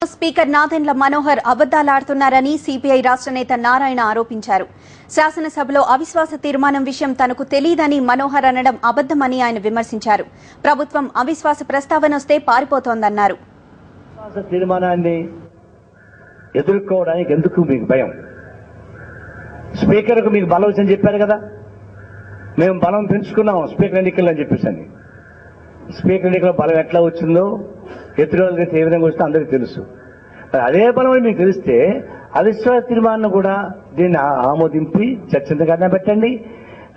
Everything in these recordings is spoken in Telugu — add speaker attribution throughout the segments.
Speaker 1: స్పీకర్ నాదెండ్ల మనోహర్ అబద్దాలాడుతున్నారని సిపిఐ రాష్ట్ర నేత నారాయణ ఆరోపించారు. శాసనసభలో అవిశ్వాస తీర్మానం విషయం తనకు తెలియదని మనోహర్ అనడం అబద్దమని ఆయన విమర్శించారు. ప్రభుత్వం అవిశ్వాస ప్రస్తావన వస్తే పారిపోతోందన్నారు.
Speaker 2: తీర్మానాన్ని ఎదుర్కోవడానికి ఎందుకు మీకు భయం? స్పీకర్కు మీకు బలం వచ్చని చెప్పారు కదా, మేము బలం పెంచుకున్నాం స్పీకర్ ఎన్నికల్లో అని చెప్పేసి. స్పీకర్ ఎన్నికల బలం ఎట్లా వచ్చిందో ఎదురోళ్ళకి ఏ విధంగా వస్తుందో అందరికీ తెలుసు. అదే బలం మీకు తెలిస్తే అవిశ్వాస తీర్మానం కూడా దీన్ని ఆమోదింపి చర్చించగానే పెట్టండి,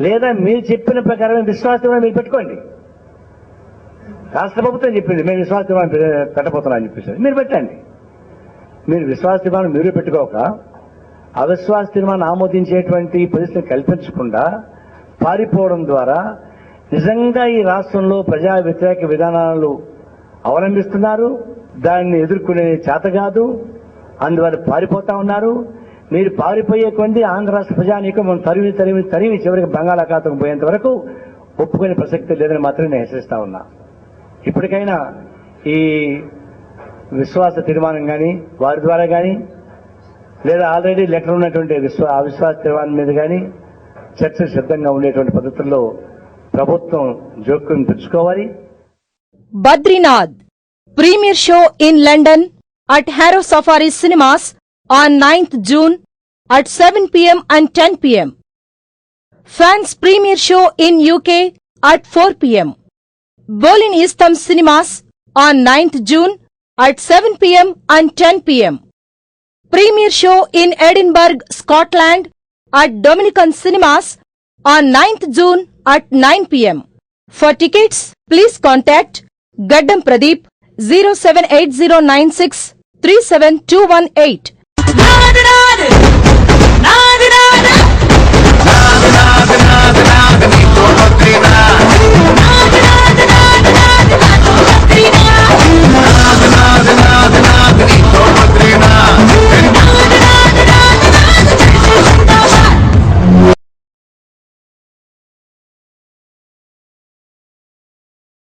Speaker 2: లేదా మీరు చెప్పిన ప్రకారం విశ్వాస తీర్మానం మీరు పెట్టుకోండి. రాష్ట్ర ప్రభుత్వం చెప్పింది మేము విశ్వాస తీర్మానం పెట్టబోతున్నాం అని చెప్పేసి మీరు పెట్టండి. మీరు విశ్వాస తీర్మానం మీరు పెట్టుకోక అవిశ్వాస తీర్మానం ఆమోదించేటువంటి పరిస్థితిని కల్పించకుండా పారిపోవడం ద్వారా నిజంగా ఈ రాష్ట్రంలో ప్రజా వ్యతిరేక విధానాలు అవలంబిస్తున్నారు. దాన్ని ఎదుర్కొనే చేత కాదు, అందువల్ల పారిపోతా ఉన్నారు. మీరు పారిపోయే కొంది ఆంధ్ర రాష్ట్ర ప్రజానీకం మనం తరిమి చివరికి బంగాళాఖాతం పోయేంత వరకు ఒప్పుకునే ప్రసక్తి లేదని మాత్రమే నేను హెచ్చరిస్తా ఉన్నా. ఇప్పటికైనా ఈ విశ్వాస తీర్మానం కానీ వారి ద్వారా కానీ, లేదా ఆల్రెడీ లెటర్ ఉన్నటువంటి అవిశ్వాస తీర్మానం మీద కానీ చర్చ సిద్ధంగా ఉండేటువంటి పద్ధతుల్లో ప్రభుత్వం జోక్యం తెచ్చుకోవాలి.
Speaker 3: Badrinath Premier Show in London at Harrow Safari Cinemas on 9th June at 7 p.m. and 10 p.m. Fans Premier Show in UK at 4 p.m. Bolin Eastham Cinemas on 9th June at 7 p.m. and 10 p.m. Premier Show in Edinburgh, Scotland at Dominican Cinemas on 9th June at 9 p.m. For tickets, please contact Gaddam Pradeep 07809637218.